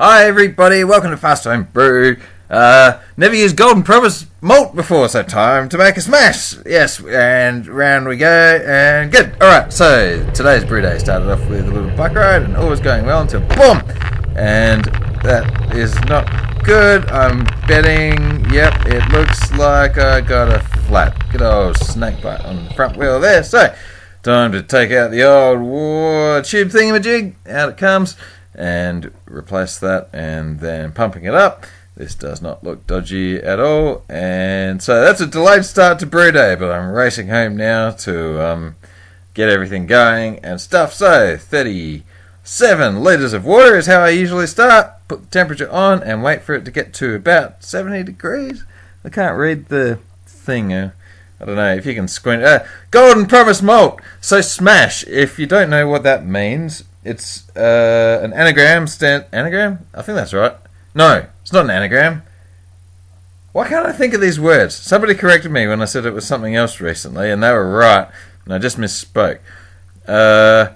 Hi everybody, welcome to Fast Homebrew. Never used Golden Promise malt before, so time to make a smash. Yes, and round we go, and good. Alright, so today's brew day started off with a little bike ride, and all was going well until boom! And that is not good. I'm betting, yep, it looks like I got a flat. Good old snake bite on the front wheel there. So, time to take out the old war tube thingamajig. Out it comes. And replace that, and then pumping it up. This does not look dodgy at all, and so that's a delayed start to brew day, but I'm racing home now to get everything going and stuff. So 37 litres of water is how I usually start. Put the temperature on and wait for it to get to about 70 degrees. I can't read the thing. I don't know if you can squint. Golden Promise malt. So smash. If you don't know what that means, it's an anagram. Anagram? I think that's right. No, it's not an anagram. Why can't I think of these words? Somebody corrected me when I said it was something else recently, and they were right, and I just misspoke.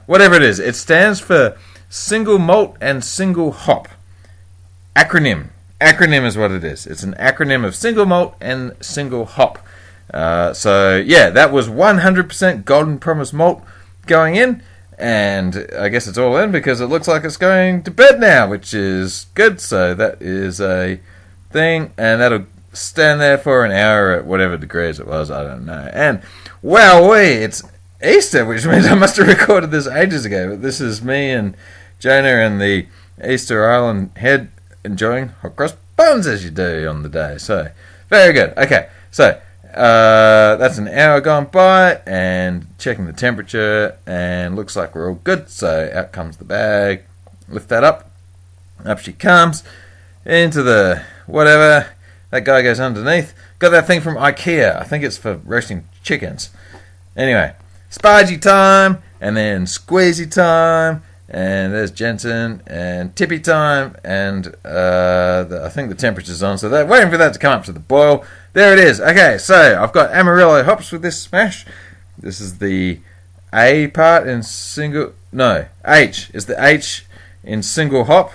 Whatever it is, it stands for single malt and single hop. Acronym. Acronym is what it is. It's an acronym of single malt and single hop. So, yeah, that was 100% Golden Promise malt going in. And I guess it's all in because it looks like it's going to bed now, which is good. So that is a thing, and that'll stand there for an hour at whatever degrees it was. I don't know. And wowee, it's Easter, which means I must have recorded this ages ago. But this is me and Jonah and the Easter Island head enjoying hot cross buns as you do on the day. So very good. Okay, so that's an hour gone by, and checking the temperature, and looks like we're all good. So out comes the bag, lift that up she comes into the whatever, that guy goes underneath. Got that thing from IKEA, I think it's for roasting chickens. Anyway, spargy time, and then squeezy time, and there's Jensen, and tippy time, and I think the temperature's on, so they're waiting for that to come up to the boil. There it is. Okay, so I've got Amarillo hops with this smash. This is the A part in single... No, H is the H in single hop.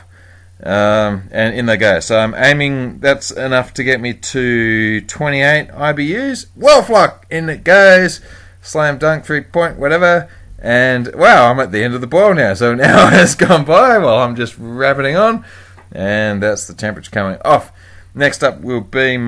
And in they go. So I'm aiming... That's enough to get me to 28 IBUs. Well, flock! In it goes. Slam dunk, 3-point, whatever. And, wow, I'm at the end of the boil now. So an hour has gone by while I'm just rabbiting on. And that's the temperature coming off. Next up will be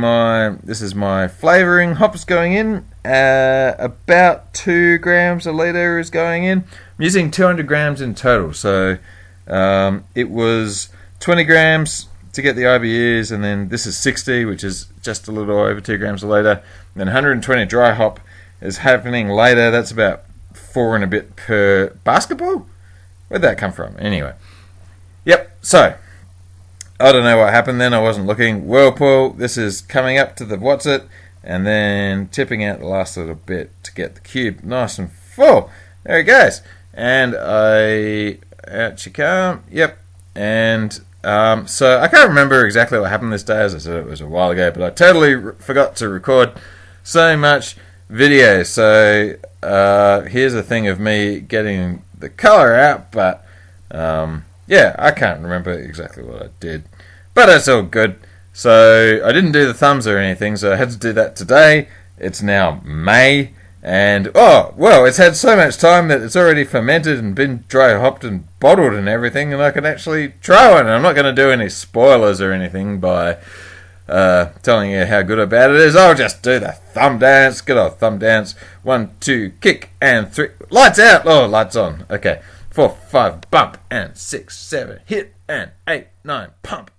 this is my flavouring hops going in. About 2 grams a litre is going in. I'm using 200 grams in total. So it was 20 grams to get the IBUs, and then this is 60, which is just a little over 2 grams a litre. Then 120 dry hop is happening later. That's about 4 and a bit per basketball. Where'd that come from? Anyway. Yep, so I don't know what happened then. I wasn't looking. Whirlpool. This is coming up to the what's it, and then tipping out the last little bit to get the cube nice and full. There it goes. And out you come. Yep. And so I can't remember exactly what happened this day. As I said, it was a while ago, but I totally forgot to record so much video. So here's a thing of me getting the color out, but yeah, I can't remember exactly what I did, but it's all good. So I didn't do the thumbs or anything, so I had to do that today. It's now May, and oh well, it's had so much time that it's already fermented and been dry hopped and bottled and everything, and I can actually try one. I'm not going to do any spoilers or anything by telling you how good or bad it is. I'll just do the thumb dance. Good old thumb dance. 1, 2, kick, and 3. Lights out. Oh, lights on. Okay. 4, 5, bump, and 6, 7, hit, and 8, 9, pump.